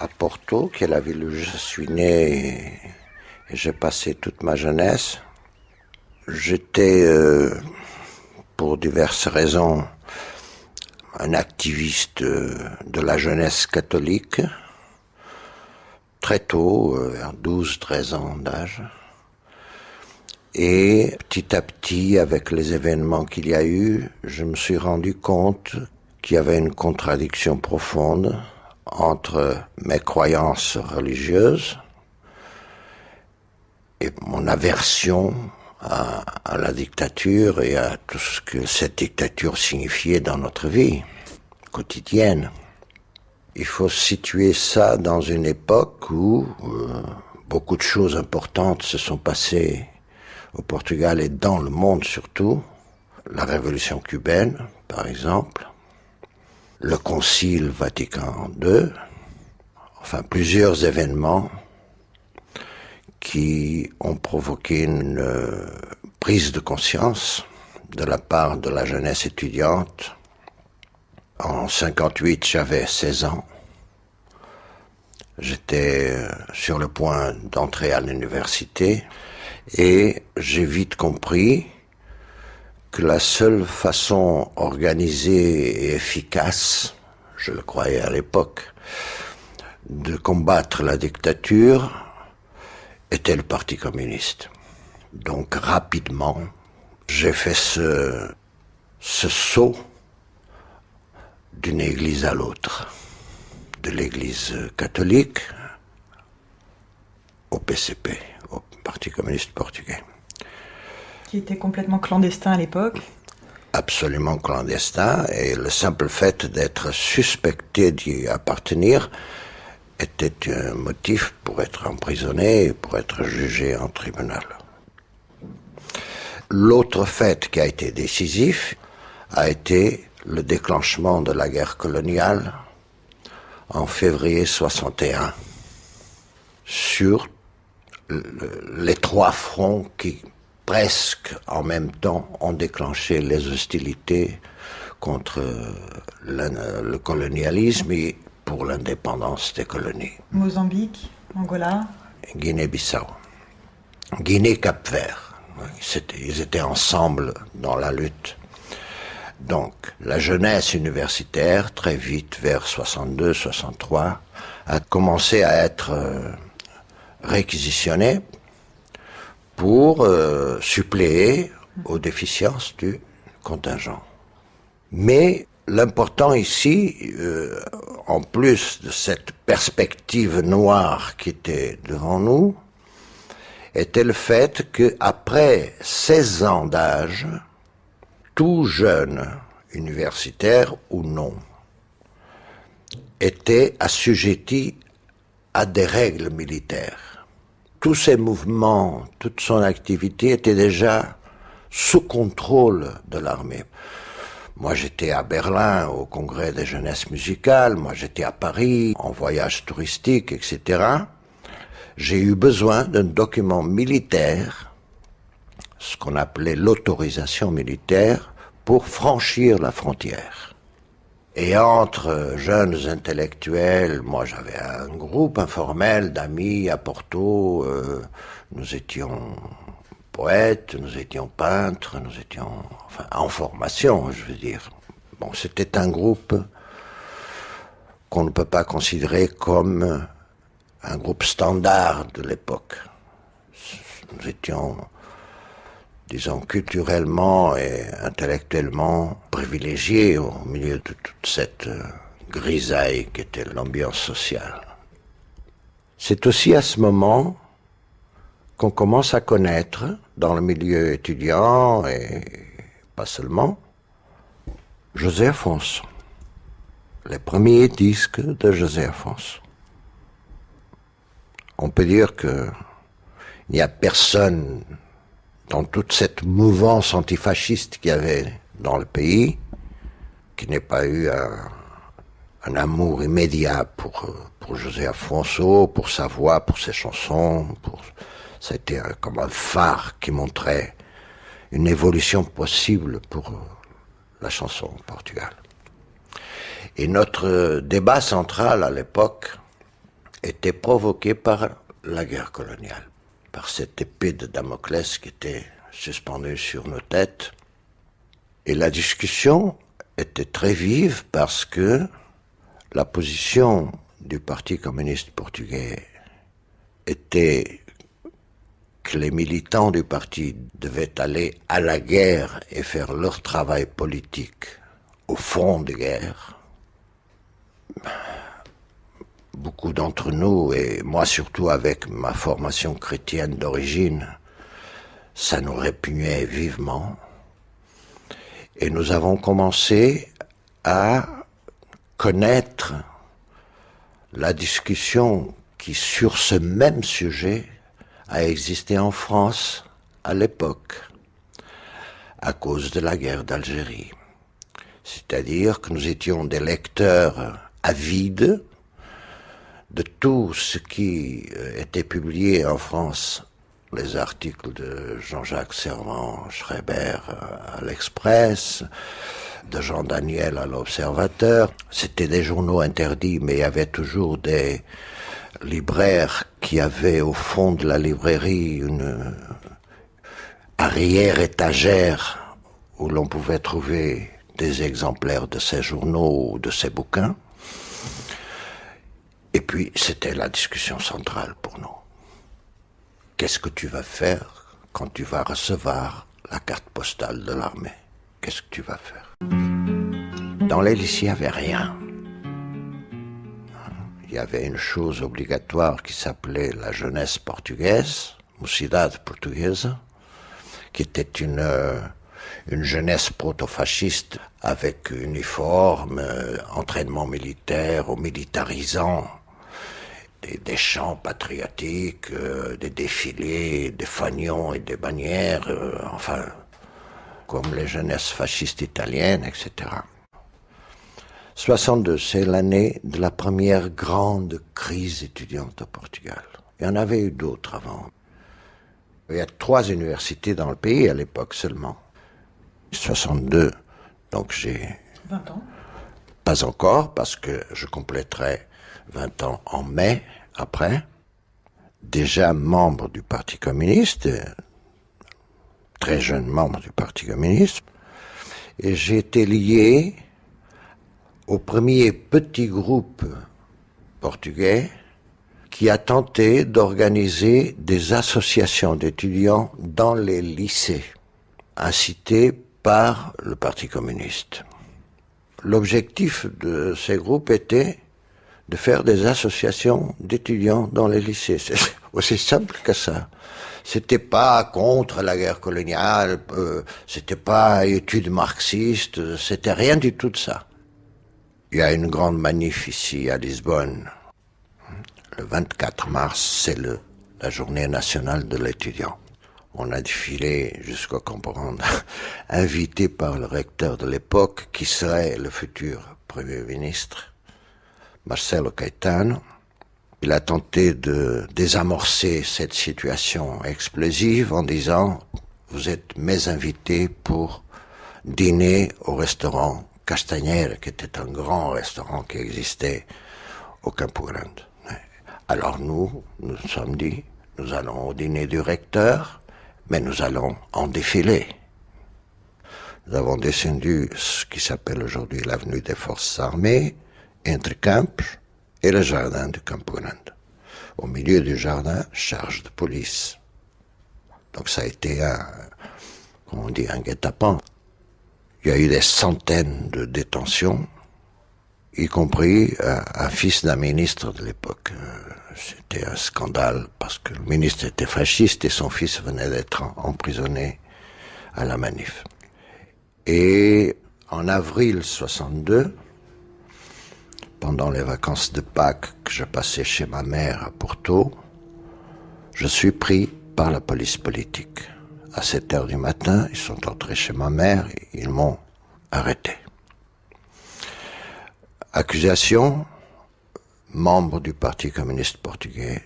à Porto, qui est la ville où je suis né et j'ai passé toute ma jeunesse. J'étais, pour diverses raisons, un activiste de la jeunesse catholique, très tôt, vers 12-13 ans d'âge. Et petit à petit, avec les événements qu'il y a eu, je me suis rendu compte qu'il y avait une contradiction profonde entre mes croyances religieuses et mon aversion à la dictature et à tout ce que cette dictature signifiait dans notre vie quotidienne. Il faut situer ça dans une époque où beaucoup de choses importantes se sont passées au Portugal et dans le monde surtout. La révolution cubaine, par exemple, le Concile Vatican II, enfin plusieurs événements qui ont provoqué une prise de conscience de la part de la jeunesse étudiante. En 58, j'avais 16 ans. J'étais sur le point d'entrer à l'université et j'ai vite compris que la seule façon organisée et efficace, je le croyais à l'époque, de combattre la dictature était le Parti communiste. Donc rapidement, j'ai fait ce saut d'une église à l'autre, de l'église catholique au PCP, au Parti communiste portugais. Qui était complètement clandestin à l'époque. Absolument clandestin, et le simple fait d'être suspecté d'y appartenir était un motif pour être emprisonné et pour être jugé en tribunal. L'autre fait qui a été décisif a été le déclenchement de la guerre coloniale en février 61 sur les trois fronts qui presque en même temps ont déclenché les hostilités contre le colonialisme et pour l'indépendance des colonies. Mozambique, Angola, Guinée-Bissau, Guinée-Cap-Vert. Ils étaient ensemble dans la lutte. Donc, la jeunesse universitaire, très vite, vers 62-63, a commencé à être réquisitionnée pour suppléer aux déficiences du contingent. Mais l'important ici, en plus de cette perspective noire qui était devant nous, était le fait qu'après 16 ans d'âge, tout jeune, universitaire ou non, était assujetti à des règles militaires. Tous ses mouvements, toute son activité était déjà sous contrôle de l'armée. Moi, j'étais à Berlin, au congrès des jeunesses musicales, moi j'étais à Paris, en voyage touristique, etc. J'ai eu besoin d'un document militaire, ce qu'on appelait l'autorisation militaire, pour franchir la frontière. Et entre jeunes intellectuels, moi j'avais un groupe informel d'amis à Porto, nous étions poètes, nous étions peintres, nous étions en formation, je veux dire. Bon, c'était un groupe qu'on ne peut pas considérer comme un groupe standard de l'époque. Nous étions, disons, culturellement et intellectuellement privilégiés au milieu de toute cette grisaille qui était l'ambiance sociale. C'est aussi à ce moment qu'on commence à connaître, dans le milieu étudiant et pas seulement, José Afonso. Les premiers disques de José Afonso. On peut dire qu'il n'y a personne dans toute cette mouvance antifasciste qu'il y avait dans le pays qui n'ait pas eu un amour immédiat pour José Afonso, pour sa voix, pour ses chansons. Ça a été comme un phare qui montrait une évolution possible pour la chanson au Portugal. Et notre débat central à l'époque était provoquée par la guerre coloniale, par cette épée de Damoclès qui était suspendue sur nos têtes. Et la discussion était très vive parce que la position du Parti communiste portugais était que les militants du parti devaient aller à la guerre et faire leur travail politique au front de guerre. Beaucoup d'entre nous, et moi surtout avec ma formation chrétienne d'origine, ça nous répugnait vivement. Et nous avons commencé à connaître la discussion qui, sur ce même sujet, a existé en France à l'époque, à cause de la guerre d'Algérie. C'est-à-dire que nous étions des lecteurs avides de tout ce qui était publié en France, les articles de Jean-Jacques Servan-Schreiber à l'Express, de Jean Daniel à l'Observateur. C'était des journaux interdits, mais il y avait toujours des libraires qui avaient au fond de la librairie une arrière-étagère où l'on pouvait trouver des exemplaires de ces journaux ou de ces bouquins. Et puis, c'était la discussion centrale pour nous. Qu'est-ce que tu vas faire quand tu vas recevoir la carte postale de l'armée? Qu'est-ce que tu vas faire? Dans les lycées, il n'y avait rien. Il y avait une chose obligatoire qui s'appelait la jeunesse portugaise, Mocidade Portuguesa, qui était une jeunesse proto-fasciste avec uniforme, entraînement militaire, militarisant, des chants patriotiques, des défilés, des fanions et des bannières, enfin, comme les jeunesses fascistes italiennes, etc. 62, c'est l'année de la première grande crise étudiante au Portugal. Il y en avait eu d'autres avant. Il y a 3 universités dans le pays à l'époque seulement. 62, donc j'ai... 20 ans. Pas encore, parce que je compléterai 20 ans en mai, après. Déjà membre du Parti communiste, très jeune membre du Parti communiste. Et j'ai été lié au premier petit groupe portugais qui a tenté d'organiser des associations d'étudiants dans les lycées, incités par le Parti communiste. L'objectif de ces groupes était de faire des associations d'étudiants dans les lycées. C'est aussi simple que ça. C'était pas contre la guerre coloniale, c'était pas études marxistes, c'était rien du tout de ça. Il y a une grande manif ici à Lisbonne. Le 24 mars, c'est la journée nationale de l'étudiant. On a défilé jusqu'au Camporande, invité par le recteur de l'époque, qui serait le futur Premier ministre, Marcelo Caetano. Il a tenté de désamorcer cette situation explosive en disant « Vous êtes mes invités pour dîner au restaurant Castanheira, qui était un grand restaurant qui existait au Campo Grande. » Alors nous sommes dit « Nous allons au dîner du recteur, mais nous allons en défiler. » Nous avons descendu ce qui s'appelle aujourd'hui l'avenue des Forces armées, entre Campos et le jardin du Campo Grande. Au milieu du jardin, charge de police. Donc ça a été un guet-apens. Il y a eu des centaines de détentions, y compris un fils d'un ministre de l'époque. C'était un scandale parce que le ministre était fasciste et son fils venait d'être emprisonné à la manif. Et en avril 62, pendant les vacances de Pâques que je passais chez ma mère à Porto, je suis pris par la police politique. À 7 heures du matin, ils sont entrés chez ma mère et ils m'ont arrêté. Accusation, membre du Parti communiste portugais.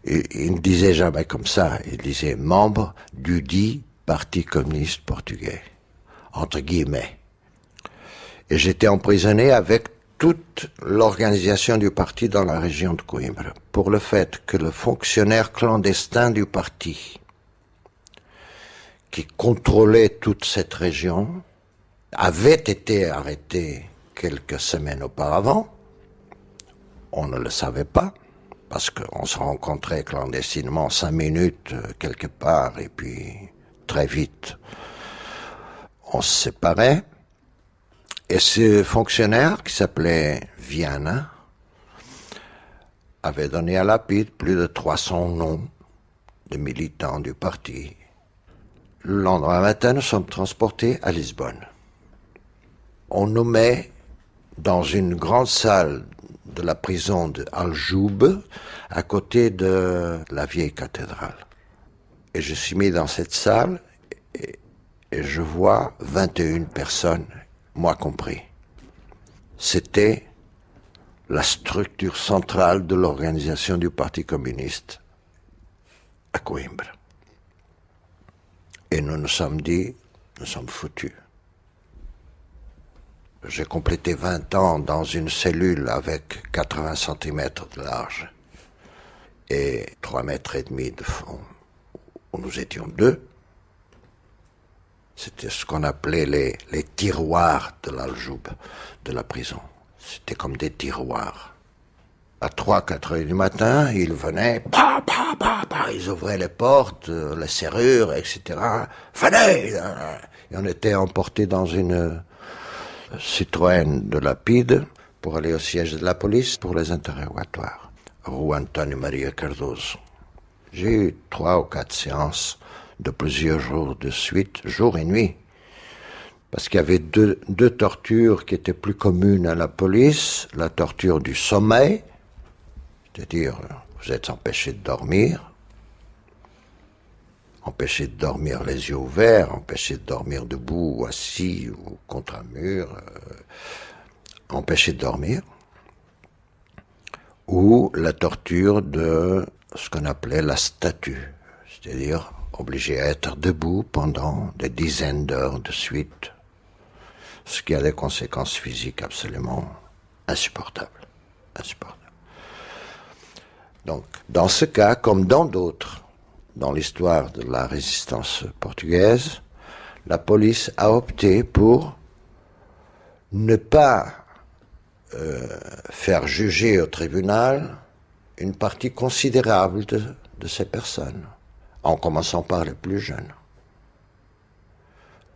Il ne disait jamais comme ça, il disait membre du dit Parti communiste portugais, entre guillemets. Et j'étais emprisonné avec toute l'organisation du parti dans la région de Coimbra, pour le fait que le fonctionnaire clandestin du parti, qui contrôlait toute cette région, avait été arrêté quelques semaines auparavant. On ne le savait pas, parce qu'on se rencontrait clandestinement 5 minutes quelque part, et puis très vite, on se séparait. Et ce fonctionnaire, qui s'appelait Viana, avait donné à Lapide plus de 300 noms de militants du parti. Le lendemain matin, nous sommes transportés à Lisbonne. On nous met dans une grande salle de la prison de Aljoube, à côté de la vieille cathédrale. Et je suis mis dans cette salle et je vois 21 personnes, moi compris. C'était la structure centrale de l'organisation du Parti communiste à Coimbra. Et nous nous sommes dit, nous sommes foutus. J'ai complété 20 ans dans une cellule avec 80 cm de large et 3,5 mètres de fond, où nous étions deux. C'était ce qu'on appelait les tiroirs de l'Aljoube, de la prison. C'était comme des tiroirs. À 3-4 heures du matin, ils venaient, ils ouvraient les portes, les serrures, etc. Venez! Et on était emportés dans une Citroën de Lapide pour aller au siège de la police pour les interrogatoires. Rue Antonio Maria Cardoso. J'ai eu 3 ou 4 séances de plusieurs jours de suite, jour et nuit. Parce qu'il y avait deux tortures qui étaient plus communes à la police. La torture du sommeil, c'est-à-dire vous êtes empêché de dormir les yeux ouverts, empêché de dormir debout ou assis ou contre un mur, empêché de dormir. Ou la torture de ce qu'on appelait la statue, c'est-à-dire obligé à être debout pendant des dizaines d'heures de suite, ce qui a des conséquences physiques absolument insupportables. Donc, dans ce cas, comme dans d'autres, dans l'histoire de la résistance portugaise, la police a opté pour ne pas faire juger au tribunal une partie considérable de ces personnes, en commençant par les plus jeunes.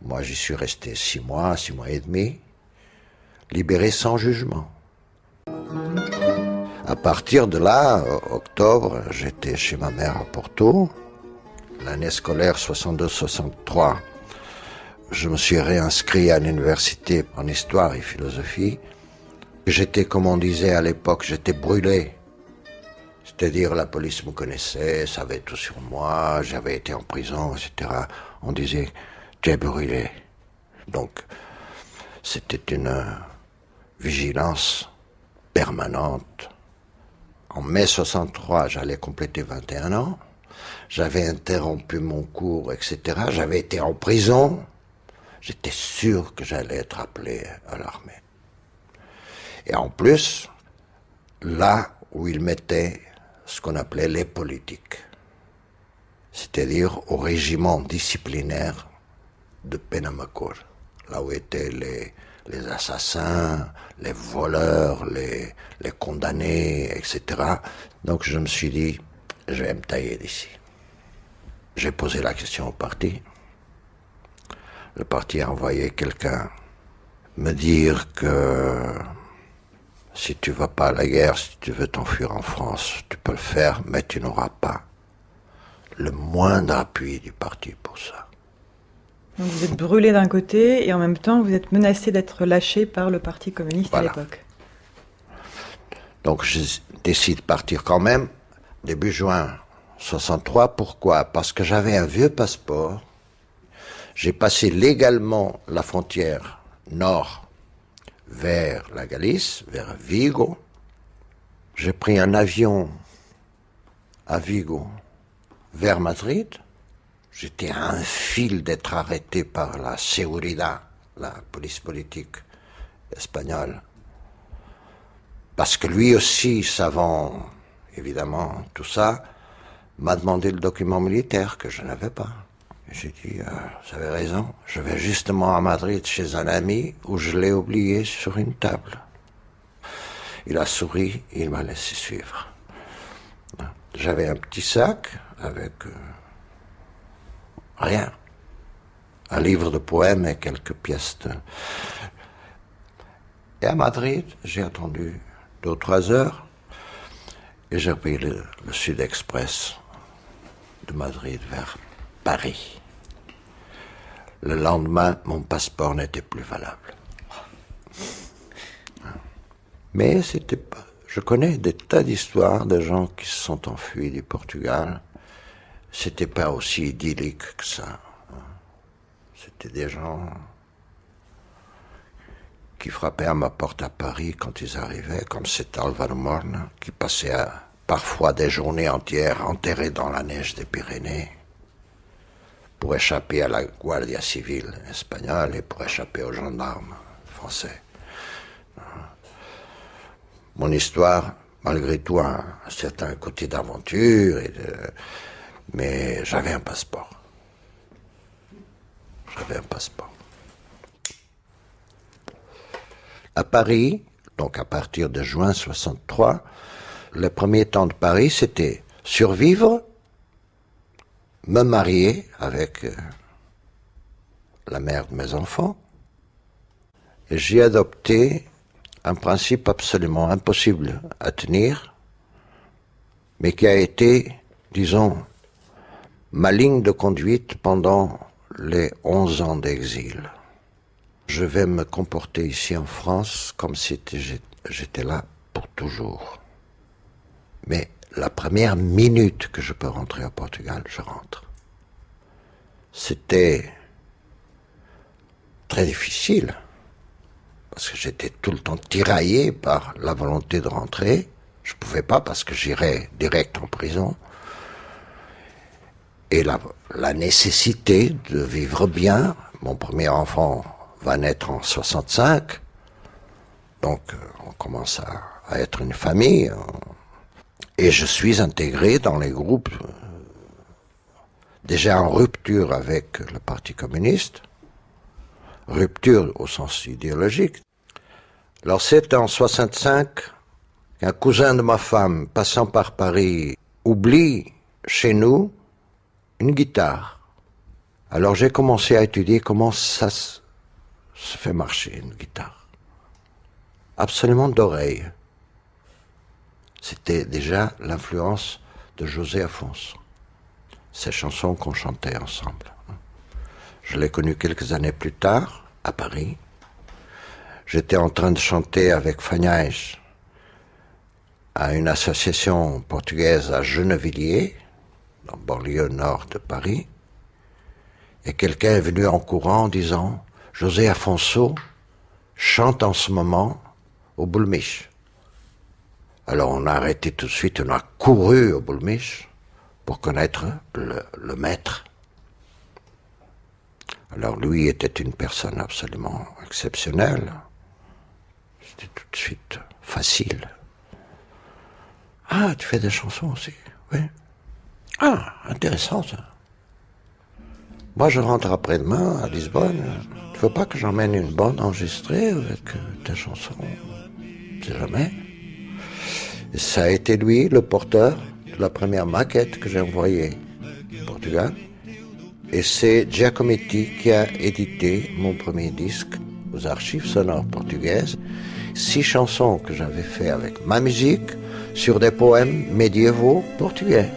Moi, j'y suis resté 6 mois et demi, libéré sans jugement. À partir de là, octobre, j'étais chez ma mère à Porto. L'année scolaire 62-63, je me suis réinscrit à l'université en histoire et philosophie. J'étais, comme on disait à l'époque, j'étais brûlé. C'est-à-dire la police me connaissait, savait tout sur moi, j'avais été en prison, etc. On disait, tu es brûlé. Donc, c'était une vigilance permanente. En mai 63, j'allais compléter 21 ans. J'avais interrompu mon cours, etc. J'avais été en prison. J'étais sûr que j'allais être appelé à l'armée. Et en plus, là où ils mettaient ce qu'on appelait les politiques, c'est-à-dire au régiment disciplinaire de Penamacor, là où étaient les assassins, les voleurs, les condamnés, etc. Donc je me suis dit, je vais me tailler d'ici. J'ai posé la question au parti. Le parti a envoyé quelqu'un me dire que si tu ne vas pas à la guerre, si tu veux t'enfuir en France, tu peux le faire, mais tu n'auras pas le moindre appui du parti pour ça. Donc vous êtes brûlé d'un côté et en même temps vous êtes menacé d'être lâché par le Parti communiste Voilà. à l'époque. Donc je décide de partir quand même, début juin 63. Pourquoi? Parce que j'avais un vieux passeport. J'ai passé légalement la frontière nord vers la Galice, vers Vigo. J'ai pris un avion à Vigo vers Madrid. J'étais à un fil d'être arrêté par la Seguridad, la police politique espagnole, parce que lui aussi, savant évidemment tout ça, m'a demandé le document militaire que je n'avais pas. J'ai dit, vous avez raison, je vais justement à Madrid chez un ami où je l'ai oublié sur une table. Il a souri et il m'a laissé suivre. J'avais un petit sac avec rien. Un livre de poèmes et quelques pièces de... Et à Madrid, j'ai attendu 2 ou 3 heures et j'ai pris le Sud Express de Madrid vers Paris. Le lendemain, mon passeport n'était plus valable. Mais c'était pas... Je connais des tas d'histoires de gens qui se sont enfuis du Portugal. C'était pas aussi idyllique que ça. C'était des gens qui frappaient à ma porte à Paris quand ils arrivaient, comme cet Alvaro Morne, qui passait parfois des journées entières enterré dans la neige des Pyrénées pour échapper à la Guardia Civile espagnole et pour échapper aux gendarmes français. Mon histoire, malgré tout, a un certain côté d'aventure, mais j'avais un passeport. J'avais un passeport. À Paris, donc à partir de juin 63, le premier temps de Paris, c'était survivre, me marier avec la mère de mes enfants, et j'ai adopté un principe absolument impossible à tenir, mais qui a été, disons, ma ligne de conduite pendant les 11 ans d'exil. Je vais me comporter ici en France comme si j'étais là pour toujours. Mais la première minute que je peux rentrer au Portugal, je rentre. C'était très difficile, parce que j'étais tout le temps tiraillé par la volonté de rentrer. Je ne pouvais pas parce que j'irais direct en prison. Et la nécessité de vivre bien. Mon premier enfant va naître en 65, donc on commence à être une famille. Et je suis intégré dans les groupes, déjà en rupture avec le Parti communiste, rupture au sens idéologique. Alors c'est en 65 qu'un cousin de ma femme, passant par Paris, oublie chez nous une guitare. Alors j'ai commencé à étudier comment ça se fait marcher une guitare. Absolument d'oreille. C'était déjà l'influence de José Afonso. Ces chansons qu'on chantait ensemble. Je l'ai connu quelques années plus tard, à Paris. J'étais en train de chanter avec Fanhais à une association portugaise à Gennevilliers, dans le banlieue nord de Paris. Et quelqu'un est venu en courant en disant « José Afonso chante en ce moment au Boulmiche ». Alors on a arrêté tout de suite, on a couru au Boulmiche pour connaître le maître. Alors lui était une personne absolument exceptionnelle. C'était tout de suite facile. « Ah, tu fais des chansons aussi ?» ?»« Oui. »« Ah, intéressant ça. Moi je rentre après-demain à Lisbonne. Tu veux pas que j'emmène une bande enregistrée avec tes chansons ? Je sais jamais. » Et ça a été lui le porteur de la première maquette que j'ai envoyée au Portugal. Et c'est Giacometti qui a édité mon premier disque aux archives sonores portugaises. 6 chansons que j'avais fait avec ma musique sur des poèmes médiévaux portugais.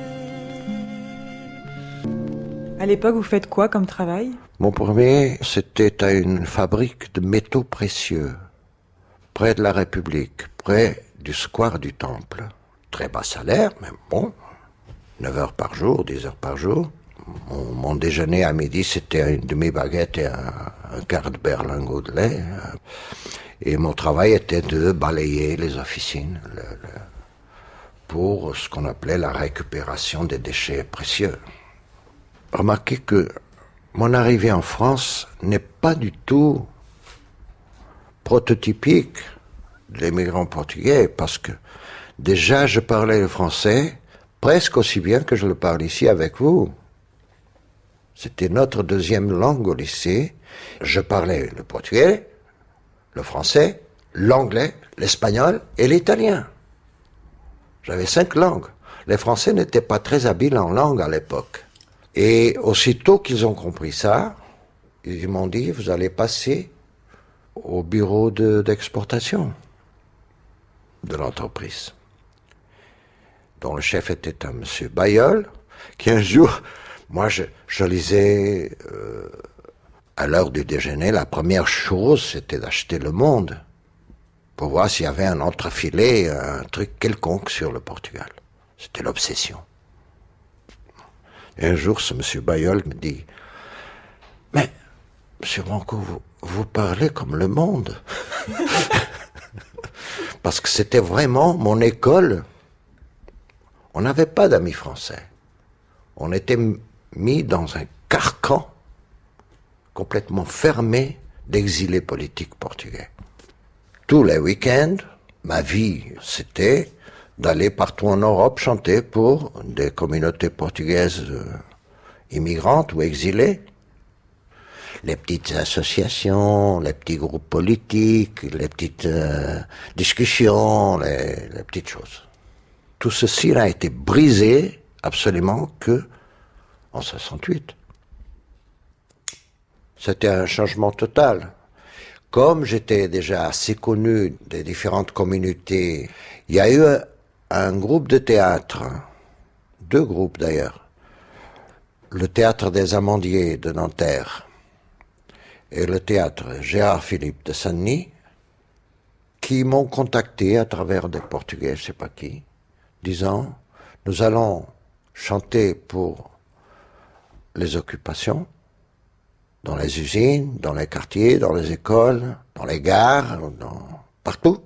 À l'époque, vous faites quoi comme travail ? Mon premier, c'était à une fabrique de métaux précieux, près de la République, près du square du Temple. Très bas salaire, mais bon, 9 heures par jour, 10 heures par jour. Mon déjeuner à midi, c'était une demi-baguette et un quart de berlingot de lait. Et mon travail était de balayer les officines pour ce qu'on appelait la récupération des déchets précieux. Remarquez que mon arrivée en France n'est pas du tout prototypique les migrants portugais, parce que déjà je parlais le français presque aussi bien que je le parle ici avec vous. C'était notre deuxième langue au lycée. Je parlais le portugais, le français, l'anglais, l'espagnol et l'italien. J'avais 5 langues. Les Français n'étaient pas très habiles en langue à l'époque. Et aussitôt qu'ils ont compris ça, ils m'ont dit, vous allez passer au bureau d'exportation de l'entreprise, dont le chef était un monsieur Bayeul, qui un jour, moi je lisais à l'heure du déjeuner, la première chose c'était d'acheter Le Monde, pour voir s'il y avait un entrefilet, un truc quelconque sur le Portugal. C'était l'obsession. Et un jour, ce monsieur Bayeul me dit, mais, monsieur Branco, vous parlez comme Le Monde. Parce que c'était vraiment mon école. On n'avait pas d'amis français. On était mis dans un carcan complètement fermé d'exilés politiques portugais. Tous les week-ends, ma vie, c'était d'aller partout en Europe chanter pour des communautés portugaises immigrantes ou exilées. Les petites associations, les petits groupes politiques, les petites discussions, les petites choses. Tout ceci n'a été brisé absolument que en 68. C'était un changement total. Comme j'étais déjà assez connu des différentes communautés, il y a eu un groupe de théâtre, 2 groupes d'ailleurs, le théâtre des Amandiers de Nanterre et le théâtre Gérard Philippe de Saint-Denis, qui m'ont contacté à travers des Portugais, je ne sais pas qui, disant, nous allons chanter pour les occupations, dans les usines, dans les quartiers, dans les écoles, dans les gares, partout.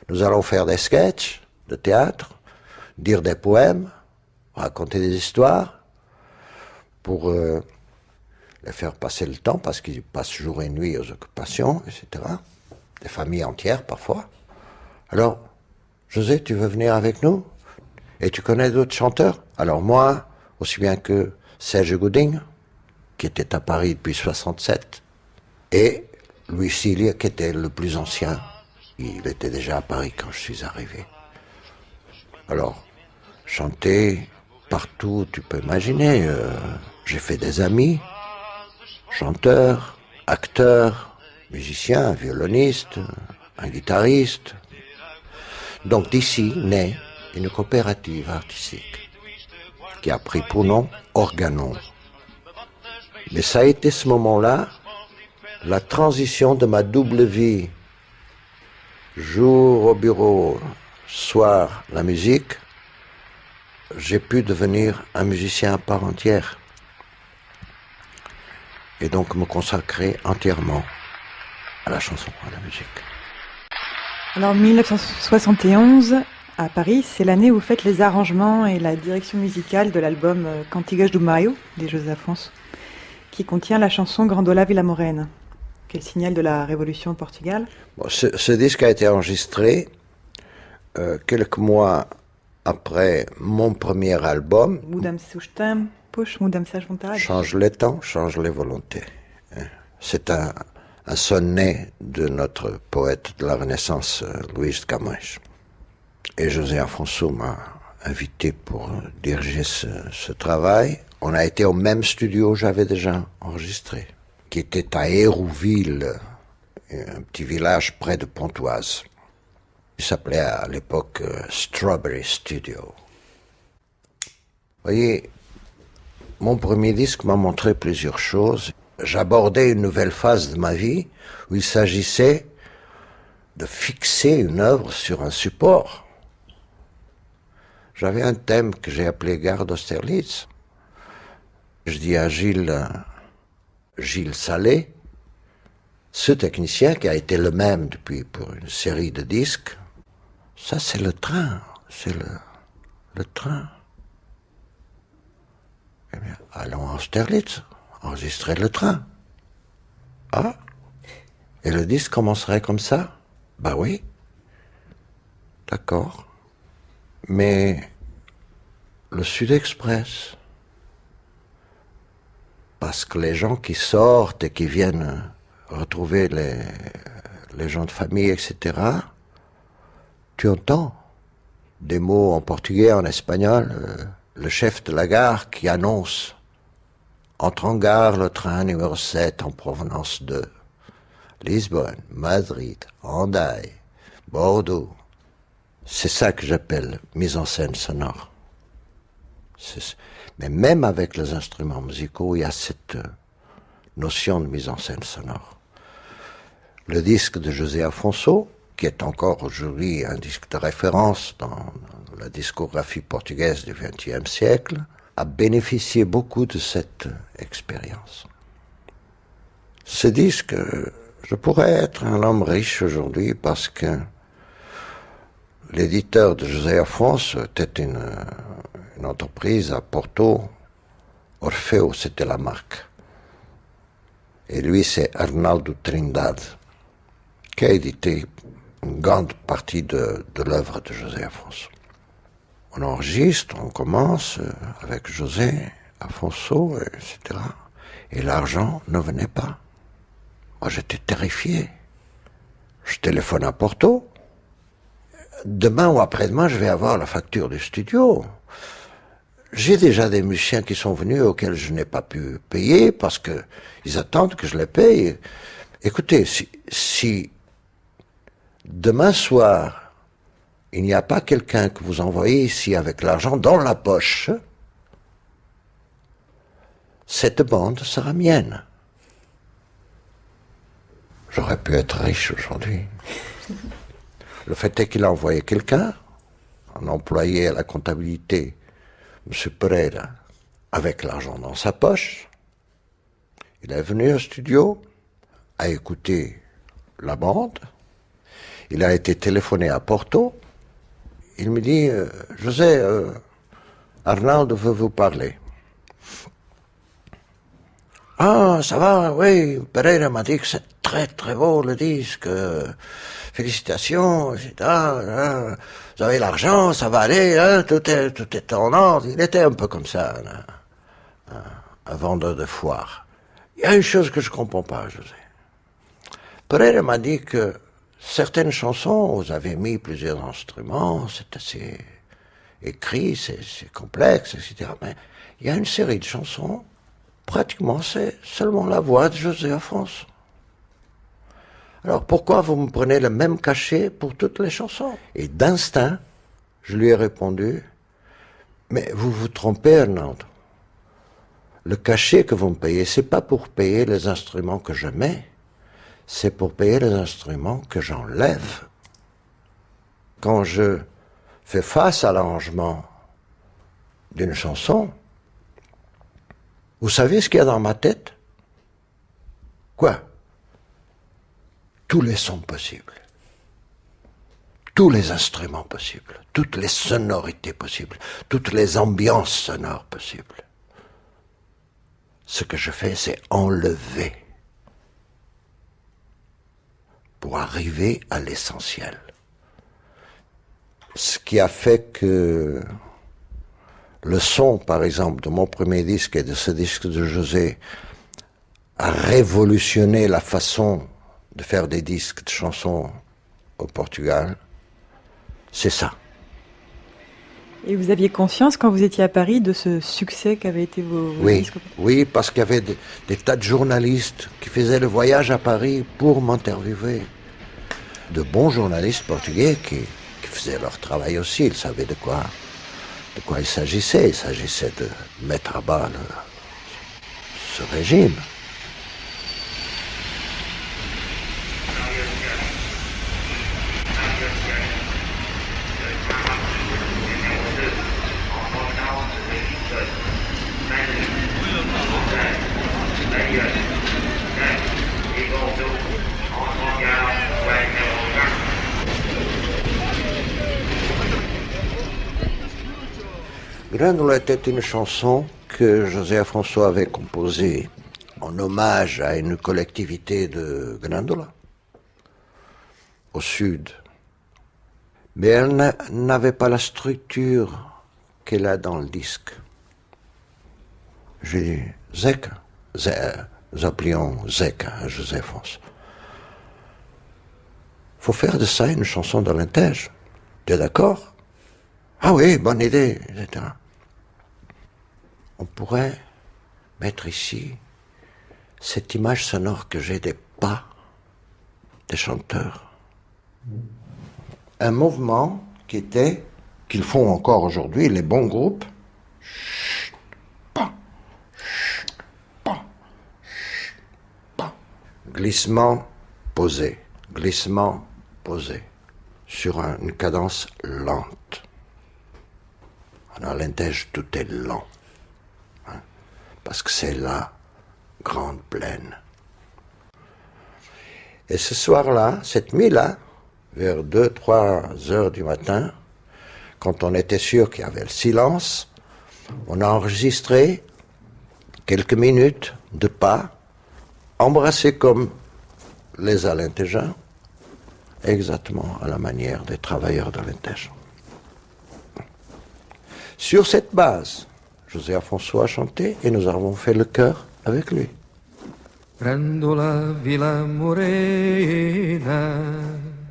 Nous allons faire des sketchs de théâtre, dire des poèmes, raconter des histoires, pour les faire passer le temps, parce qu'ils passent jour et nuit aux occupations, etc. Des familles entières, parfois. Alors, José, tu veux venir avec nous? Et tu connais d'autres chanteurs? Alors moi, aussi bien que Serge Godin, qui était à Paris depuis 67, et Louis Cilia, qui était le plus ancien. Il était déjà à Paris quand je suis arrivé. Alors, chanter partout, tu peux imaginer. J'ai fait des amis, chanteurs, acteurs, musiciens, violonistes, un guitariste. Donc d'ici naît une coopérative artistique qui a pris pour nom Organon. Mais ça a été ce moment-là, la transition de ma double vie. Jour au bureau, soir la musique, j'ai pu devenir un musicien à part entière. Et donc me consacrer entièrement à la chanson, à la musique. Alors 1971, à Paris, c'est l'année où vous faites les arrangements et la direction musicale de l'album Cantigas do Maio, des José Afonso, qui contient la chanson Grandola Vila Morena, qui est le signal de la révolution au Portugal. Bon, ce disque a été enregistré quelques mois après mon premier album. Mudam-se os tempos, mudam-se as vontades. Change les temps, change les volontés. C'est un sonnet de notre poète de la Renaissance, Luís de Camões. Et José Afonso m'a invité pour diriger ce travail. On a été au même studio où j'avais déjà enregistré, qui était à Hérouville, un petit village près de Pontoise. Il s'appelait à l'époque Strawberry Studio. Vous voyez, mon premier disque m'a montré plusieurs choses. J'abordais une nouvelle phase de ma vie où il s'agissait de fixer une œuvre sur un support. J'avais un thème que j'ai appelé Gare d'Austerlitz. Je dis à Gilles Salé, ce technicien qui a été le même depuis pour une série de disques, ça c'est le train, c'est le train. Eh bien, allons à Austerlitz, enregistrer le train. Ah, et le disque commencerait comme ça. Bah oui, d'accord. Mais le Sud Express, parce que les gens qui sortent et qui viennent retrouver les gens de famille, etc., tu entends des mots en portugais, en espagnol, le chef de la gare qui annonce « Entre en gare le train numéro 7 en provenance de Lisbonne, Madrid, Hendaye, Bordeaux ». C'est ça que j'appelle mise en scène sonore. Mais même avec les instruments musicaux, il y a cette notion de mise en scène sonore. Le disque de José Afonso, qui est encore aujourd'hui un disque de référence dans la discographie portugaise du XXe siècle, a bénéficié beaucoup de cette expérience. Ce disque, je pourrais être un homme riche aujourd'hui parce que l'éditeur de José Afonso était une entreprise à Porto, Orfeo, c'était la marque. Et lui, c'est Arnaldo Trindade, qui a édité une grande partie de l'œuvre de José Afonso. On enregistre, on commence avec José Afonso, etc. Et l'argent ne venait pas. Moi, j'étais terrifié. Je téléphone à Porto. Demain ou après-demain, je vais avoir la facture du studio. J'ai déjà des musiciens qui sont venus auxquels je n'ai pas pu payer parce que ils attendent que je les paye. Écoutez, si demain soir, il n'y a pas quelqu'un que vous envoyez ici avec l'argent dans la poche, cette bande sera mienne. J'aurais pu être riche aujourd'hui. Le fait est qu'il a envoyé quelqu'un, un employé à la comptabilité, M. Pereira, avec l'argent dans sa poche. Il est venu au studio, a écouté la bande. Il a été téléphoné à Porto. Il me dit, José, Arnaldo veut vous parler. Ah, ça va, oui, Pereira m'a dit que c'est très très beau le disque. Félicitations, etc. Vous avez l'argent, ça va aller, hein, tout est en ordre. Il était un peu comme ça, un vendeur de foire. Il y a une chose que je ne comprends pas, José. Pereira m'a dit que certaines chansons, vous avez mis plusieurs instruments, c'est assez écrit, c'est complexe, etc. Mais il y a une série de chansons, pratiquement c'est seulement la voix de José Afonso. Alors pourquoi vous me prenez le même cachet pour toutes les chansons? Et d'instinct, je lui ai répondu, mais vous vous trompez, Arnaldo. Le cachet que vous me payez, c'est pas pour payer les instruments que je mets, c'est pour payer les instruments que j'enlève. Quand je fais face à l'arrangement d'une chanson, vous savez ce qu'il y a dans ma tête? Quoi? Tous les sons possibles, tous les instruments possibles, toutes les sonorités possibles, toutes les ambiances sonores possibles. Ce que je fais, c'est enlever pour arriver à l'essentiel. Ce qui a fait que le son, par exemple, de mon premier disque et de ce disque de José a révolutionné la façon de faire des disques de chansons au Portugal, c'est ça. Et vous aviez conscience, quand vous étiez à Paris, de ce succès qu'avaient été vos disques? Oui, parce qu'il y avait des tas de journalistes qui faisaient le voyage à Paris pour m'interviewer. De bons journalistes portugais qui faisaient leur travail aussi, ils savaient de quoi il s'agissait. Il s'agissait de mettre à bas ce régime. Grândola était une chanson que José Afonso avait composée en hommage à une collectivité de Grândola. au sud. Mais elle n'avait pas la structure qu'elle a dans le disque. J'ai dit, Zek, nous appelions Zek, Joseph France. Faut faire de ça une chanson de l'Intègre. Tu es d'accord? Ah oui, bonne idée, etc. On pourrait mettre ici cette image sonore que j'ai des pas des chanteurs. Un mouvement qu'ils font encore aujourd'hui, les bons groupes. Chut, pas, chut, pas, chut, pas. Glissement, posé, glissement, posé, sur une cadence lente. Dans l'Intègre, tout est lent, hein, parce que c'est la grande plaine. Et ce soir-là, cette nuit-là, vers 2-3 heures du matin, quand on était sûr qu'il y avait le silence, on a enregistré quelques minutes de pas, embrassés comme les Alentégeans, exactement à la manière des travailleurs de l'Intègre. Sur cette base, José Afonso a chanté et nous avons fait le chœur avec lui.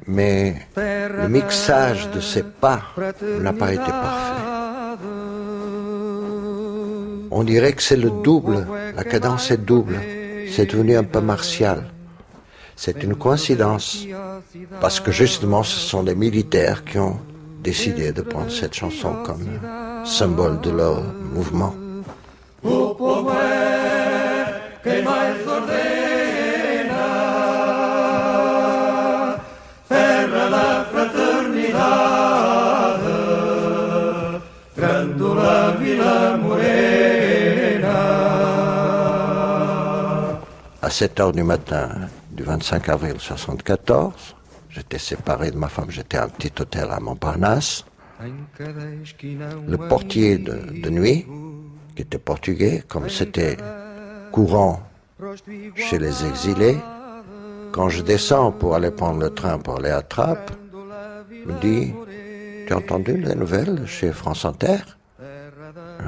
Mais le mixage de ces pas n'a pas été parfait. On dirait que c'est le double, la cadence est double, c'est devenu un peu martial. C'est une coïncidence, parce que justement ce sont des militaires qui ont décidé de prendre cette chanson comme symbole de leur mouvement. À 7 heures du matin du 25 avril 1974, j'étais séparé de ma femme, j'étais à un petit hôtel à Montparnasse. Le portier de nuit, qui était portugais, comme c'était courant chez les exilés, quand je descends pour aller prendre le train pour aller à Trappes, me dit, tu as entendu les nouvelles chez France Inter?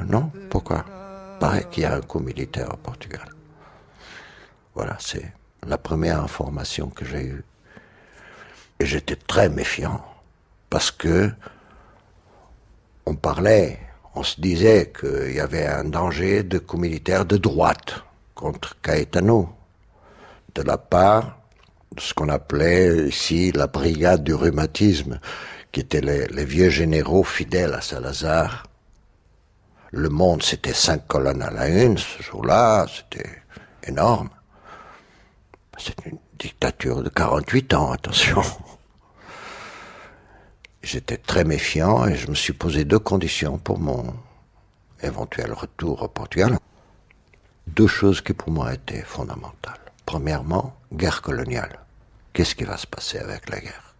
Non, pourquoi? Paraît qu'il y a un coup militaire au Portugal. Voilà, c'est la première information que j'ai eue. Et j'étais très méfiant, parce que on se disait qu'il y avait un danger de coup militaire de droite contre Caetano, de la part de ce qu'on appelait ici la brigade du rhumatisme, qui étaient les vieux généraux fidèles à Salazar. Le Monde, c'était 5 colonnes à la une, ce jour-là, c'était énorme. C'est une dictature de 48 ans, attention. J'étais très méfiant et je me suis posé 2 conditions pour mon éventuel retour au Portugal. 2 choses qui pour moi étaient fondamentales. Premièrement, guerre coloniale. Qu'est-ce qui va se passer avec la guerre?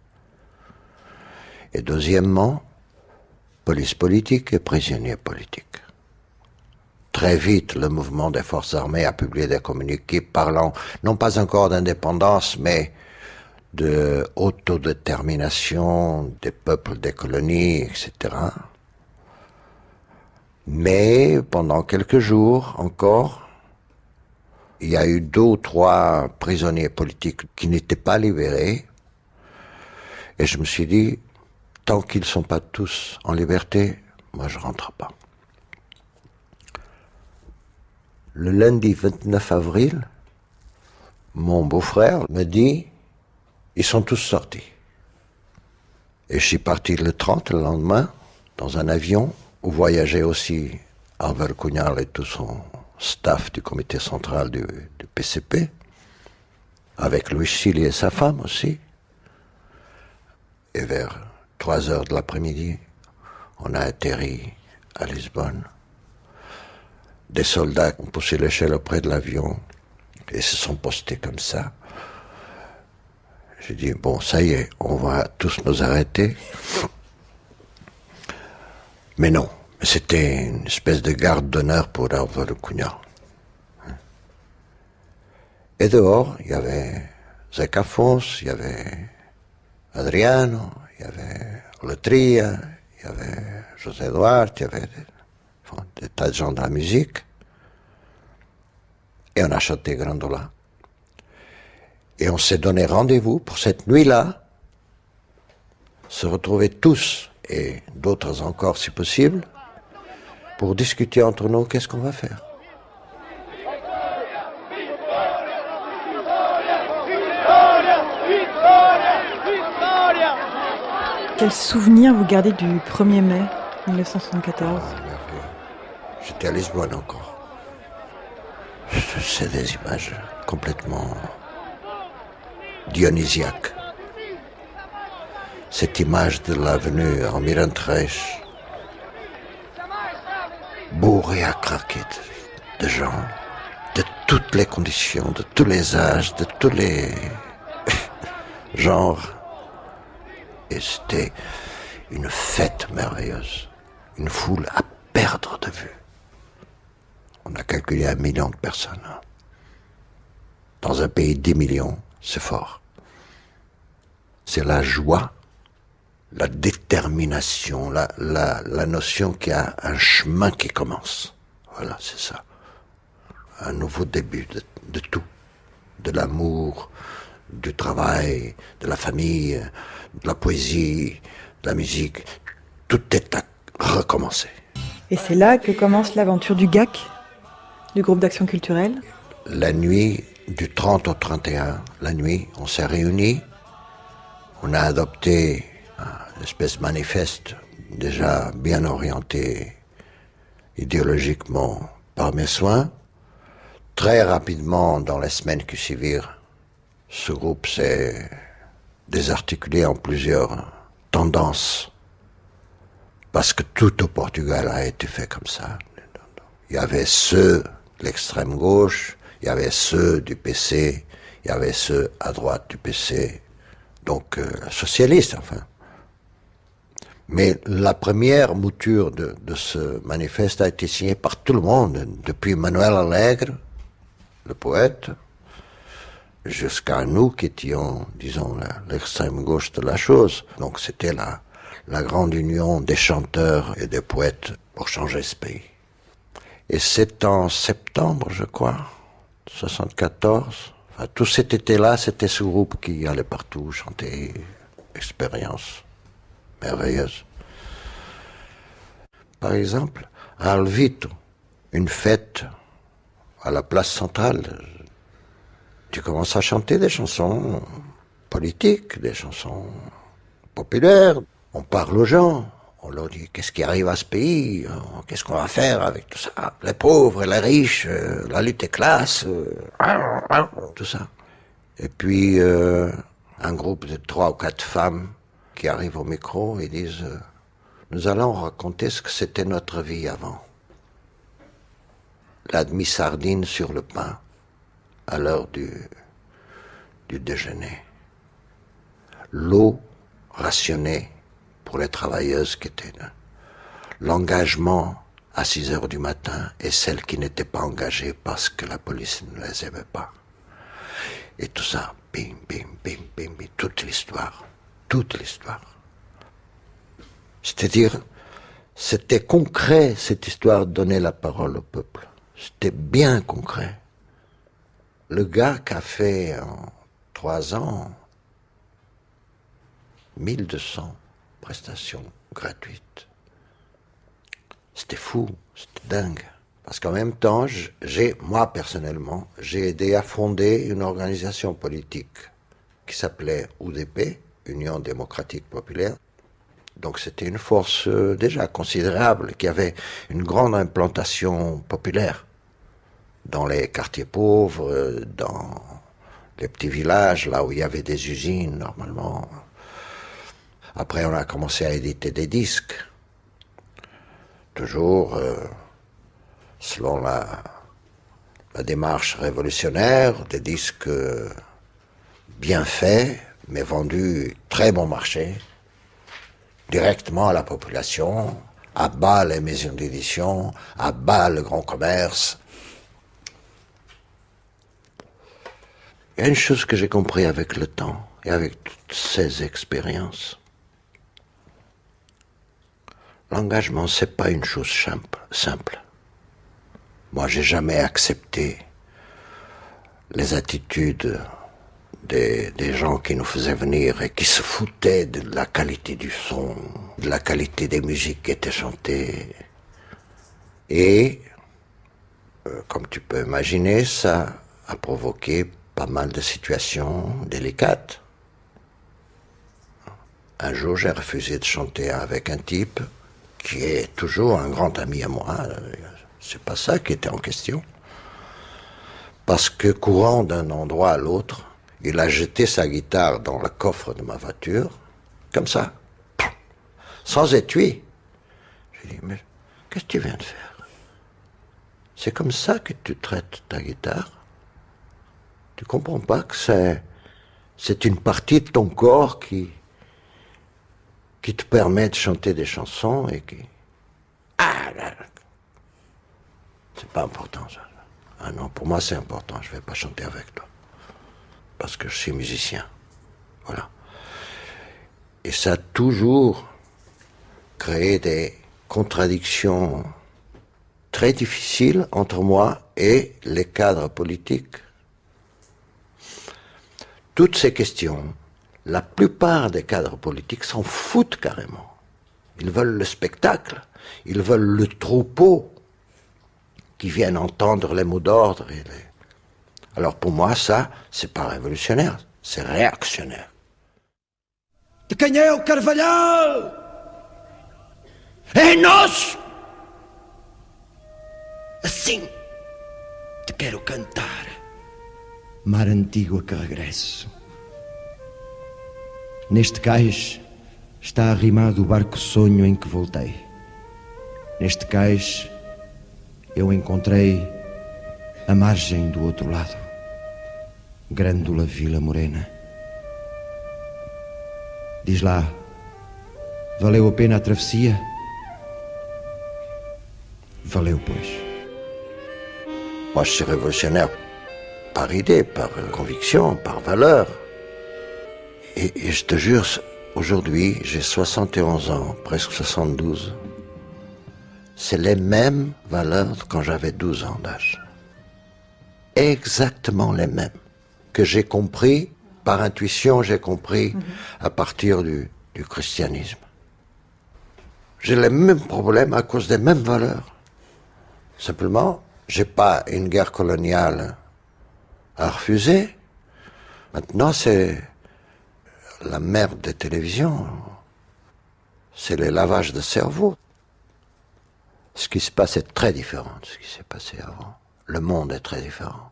Et deuxièmement, police politique et prisonniers politiques. Très vite, le mouvement des forces armées a publié des communiqués parlant, non pas encore d'indépendance, mais de autodétermination des peuples des colonies, etc. Mais pendant quelques jours encore, il y a eu 2 ou 3 prisonniers politiques qui n'étaient pas libérés. Et je me suis dit, tant qu'ils ne sont pas tous en liberté, moi je ne rentre pas. Le lundi 29 avril, mon beau-frère me dit, ils sont tous sortis. Et je suis parti le 30, le lendemain, dans un avion, où voyageait aussi Álvaro Cunhal et tout son staff du comité central du PCP, avec Luis Chili et sa femme aussi. Et vers 3 heures de l'après-midi, on a atterri à Lisbonne. Des soldats ont poussé l'échelle auprès de l'avion et se sont postés comme ça. J'ai dit, bon, ça y est, on va tous nous arrêter. Mais non, c'était une espèce de garde d'honneur pour Álvaro Cunhal. Et dehors, il y avait Zé Afonso, il y avait Adriano, il y avait Letria, il y avait José Duarte, il y avait des tas de gens de la musique. Et on a chanté Grandola. Et on s'est donné rendez-vous pour cette nuit-là, se retrouver tous, et d'autres encore si possible, pour discuter entre nous qu'est-ce qu'on va faire. Quel souvenir vous gardez du 1er mai 1974 ? J'étais à Lisbonne encore. C'est des images complètement dionysiaques. Cette image de l'avenue Almirante Reich, bourrée à craquer de gens, de toutes les conditions, de tous les âges, de tous les genres. Et c'était une fête merveilleuse, une foule à perdre de vue. On a calculé 1 million de personnes. Dans un pays de 10 millions, c'est fort. C'est la joie, la détermination, la notion qu'il y a un chemin qui commence. Voilà, c'est ça. Un nouveau début de tout. De l'amour, du travail, de la famille, de la poésie, de la musique. Tout est à recommencer. Et c'est là que commence l'aventure du GAC, du groupe d'action culturelle. La nuit du 30 au 31, la nuit, on s'est réunis. On a adopté une espèce de manifeste déjà bien orienté idéologiquement par mes soins. Très rapidement, dans les semaines qui suivirent, ce groupe s'est désarticulé en plusieurs tendances. Parce que tout au Portugal a été fait comme ça. Il y avait ceux de l'extrême gauche, il y avait ceux du PC, il y avait ceux à droite du PC, donc socialistes enfin. Mais la première mouture de ce manifeste a été signée par tout le monde, depuis Manuel Alegre, le poète, jusqu'à nous qui étions, disons, l'extrême gauche de la chose. Donc c'était la grande union des chanteurs et des poètes pour changer ce pays. Et c'est en septembre, je crois, 74, enfin, tout cet été-là, c'était ce groupe qui allait partout chanter Expérience merveilleuse. Par exemple, à Alvito, une fête à la place centrale, tu commences à chanter des chansons politiques, des chansons populaires. On parle aux gens, on leur dit qu'est-ce qui arrive à ce pays, qu'est-ce qu'on va faire avec tout ça, les pauvres et les riches, la lutte des classes, tout ça. Et puis un groupe de 3 ou 4 femmes qui arrivent au micro et disent nous allons raconter ce que c'était notre vie avant. La demi-sardine sur le pain à l'heure du déjeuner. L'eau rationnée pour les travailleuses qui étaient là. L'engagement à 6 heures du matin et celles qui n'étaient pas engagées parce que la police ne les aimait pas. Et tout ça, bim, bim, bim, bim, bim, toute l'histoire. Toute l'histoire. C'est-à-dire, c'était concret, cette histoire de donner la parole au peuple. C'était bien concret. Le gars qui a fait en 3 ans 1200 prestations gratuites. C'était fou, c'était dingue. Parce qu'en même temps, moi personnellement, j'ai aidé à fonder une organisation politique qui s'appelait UDP, Union démocratique populaire. Donc c'était une force déjà considérable, qui avait une grande implantation populaire dans les quartiers pauvres, dans les petits villages, là où il y avait des usines normalement. Après on a commencé à éditer des disques, toujours selon la démarche révolutionnaire, des disques bien faits, mais vendus très bon marché, directement à la population, à bas les maisons d'édition, à bas le grand commerce. Il y a une chose que j'ai compris avec le temps, Et avec toutes ces expériences, l'engagement, c'est pas une chose simple. Moi, j'ai jamais accepté les attitudes des gens qui nous faisaient venir et qui se foutaient de la qualité du son, de la qualité des musiques qui étaient chantées. Et, comme tu peux imaginer, ça a provoqué pas mal de situations délicates. Un jour, j'ai refusé de chanter avec un type qui est toujours un grand ami à moi. C'est pas ça qui était en question. Parce que courant d'un endroit à l'autre, il a jeté sa guitare dans le coffre de ma voiture, comme ça, sans étui. J'ai dit, mais qu'est-ce que tu viens de faire? C'est comme ça que tu traites ta guitare? Tu comprends pas que c'est une partie de ton corps qui te permet de chanter des chansons et qui... Ah, là, c'est pas important ça. Ah non, pour moi c'est important, je vais pas chanter avec toi. Parce que je suis musicien. Voilà. Et ça a toujours créé des contradictions très difficiles entre moi et les cadres politiques. Toutes ces questions, la plupart des cadres politiques s'en foutent carrément. Ils veulent le spectacle, ils veulent le troupeau qui viennent entendre les mots d'ordre. Alors pour moi, ça, c'est pas révolutionnaire, c'est réactionnaire. De quem é o Carvalhal? É nosso! Assim te quero cantar, mar antigo a que regresso. Neste cais está arrimado o barco sonho em que voltei. Neste cais eu encontrei a margem do outro lado, Grândola Vila Morena. Diz lá, valeu a pena a travessia? Valeu, pois. Moi, je suis révolutionnaire par idée, par conviction, par valeur. Et je te jure, aujourd'hui, j'ai 71 ans, presque 72. C'est les mêmes valeurs quand j'avais 12 ans d'âge. Exactement les mêmes. Que j'ai compris, par intuition, j'ai compris à partir du christianisme. J'ai les mêmes problèmes à cause des mêmes valeurs. Simplement, j'ai pas une guerre coloniale à refuser. Maintenant, c'est la merde des télévisions. C'est le lavage de cerveau. Ce qui se passe est très différent de ce qui s'est passé avant. Le monde est très différent.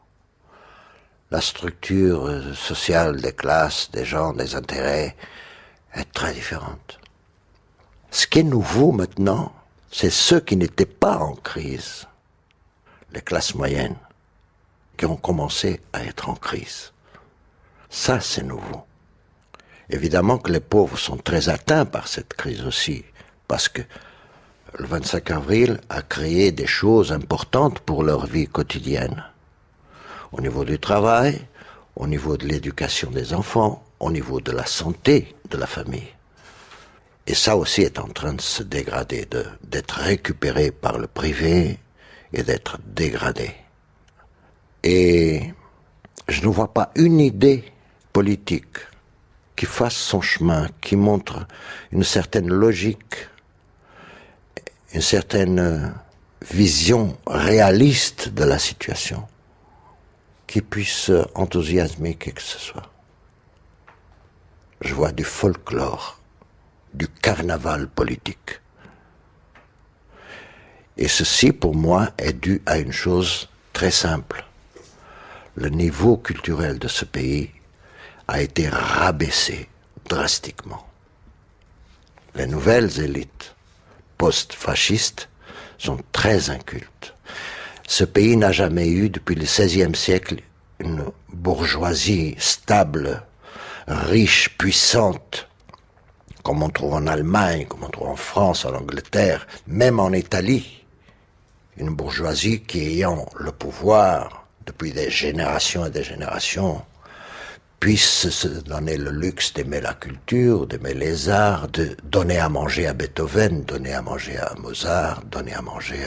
La structure sociale des classes, des gens, des intérêts est très différente. Ce qui est nouveau maintenant, c'est ceux qui n'étaient pas en crise. Les classes moyennes, qui ont commencé à être en crise. Ça, c'est nouveau. Évidemment que les pauvres sont très atteints par cette crise aussi, parce que le 25 avril a créé des choses importantes pour leur vie quotidienne. Au niveau du travail, au niveau de l'éducation des enfants, au niveau de la santé de la famille. Et ça aussi est en train de se dégrader, d'être récupéré par le privé et d'être dégradé. Et je ne vois pas une idée politique qui fasse son chemin, qui montre une certaine logique, une certaine vision réaliste de la situation, qui puisse enthousiasmer qui que ce soit. Je vois du folklore, du carnaval politique. Et ceci, pour moi, est dû à une chose très simple. Le niveau culturel de ce pays a été rabaissé drastiquement. Les nouvelles élites post-fascistes sont très incultes. Ce pays n'a jamais eu, depuis le XVIe siècle, une bourgeoisie stable, riche, puissante, comme on trouve en Allemagne, comme on trouve en France, en Angleterre, même en Italie. Une bourgeoisie qui, ayant le pouvoir depuis des générations et des générations, puisse se donner le luxe d'aimer la culture, d'aimer les arts, de donner à manger à Beethoven, donner à manger à Mozart, donner à manger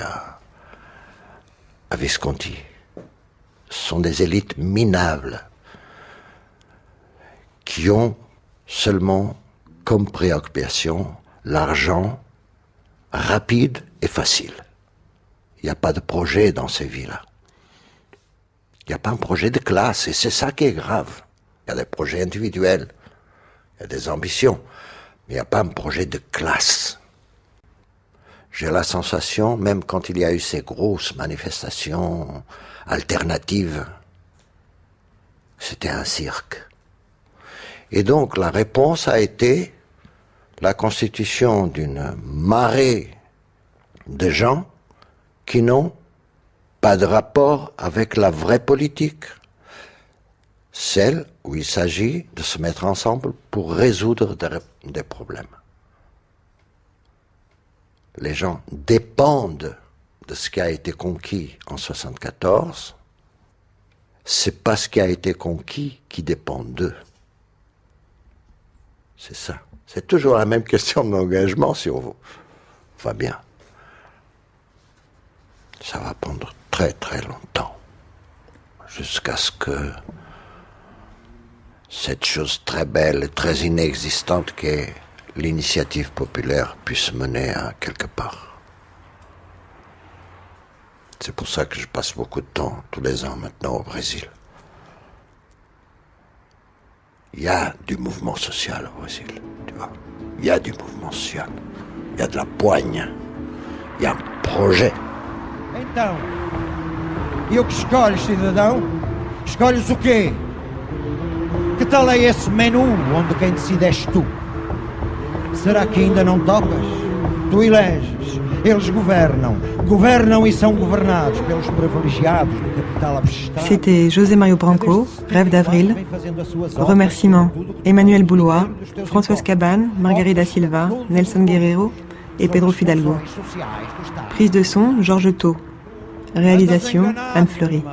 à Visconti. Ce sont des élites minables qui ont seulement comme préoccupation l'argent rapide et facile. Il n'y a pas de projet dans ces vies-là. Il n'y a pas un projet de classe, et c'est ça qui est grave. Il y a des projets individuels, il y a des ambitions, mais il n'y a pas un projet de classe. J'ai la sensation, même quand il y a eu ces grosses manifestations alternatives, c'était un cirque. Et donc la réponse a été la constitution d'une marée de gens qui n'ont pas de rapport avec la vraie politique, celle où il s'agit de se mettre ensemble pour résoudre des problèmes. Les gens dépendent de ce qui a été conquis en 1974, c'est pas ce qui a été conquis qui dépend d'eux. C'est ça. C'est toujours la même question d'engagement si on va bien. Ça va prendre très très longtemps, jusqu'à ce que cette chose très belle et très inexistante qu'est l'initiative populaire puisse mener à quelque part. C'est pour ça que je passe beaucoup de temps, tous les ans maintenant, au Brésil. Il y a du mouvement social au Brésil, tu vois. Il y a du mouvement social. Il y a de la poigne. Il y a un projet. Então, e o que escolhes, cidadão? Escolhes o quê? Que tal é esse menu onde quem decide és tu? Será que ainda não tocas? Tu eleges, eles governam. Governam e são governados pelos privilegiados do capital abstado. C'était José Mario Branco, Rêve d'avril. Remerciements Emmanuel Boulois, Françoise Cabane, Margarida Silva, Nelson Guerrero et Pedro Fidalgo. Prise de son, Georges Thau. Réalisation, Anne Fleury.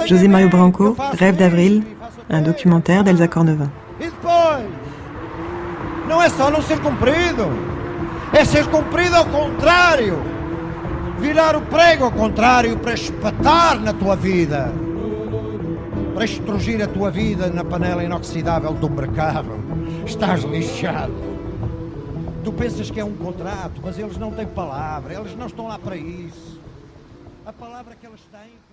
José Mario Branco, Rêve d'avril, un documentaire d'Elsa Cornevin. E depois? Não é só não ser cumprido, é ser cumprido ao contrário. Virar o prego ao contrário para espatar na tua vida. Para estrugir a tua vida na panela inoxidável do mercado. Estás lixado. Tu pensas que é um contrato, mas eles não têm palavra, eles não estão lá para isso. A palavra que eles têm...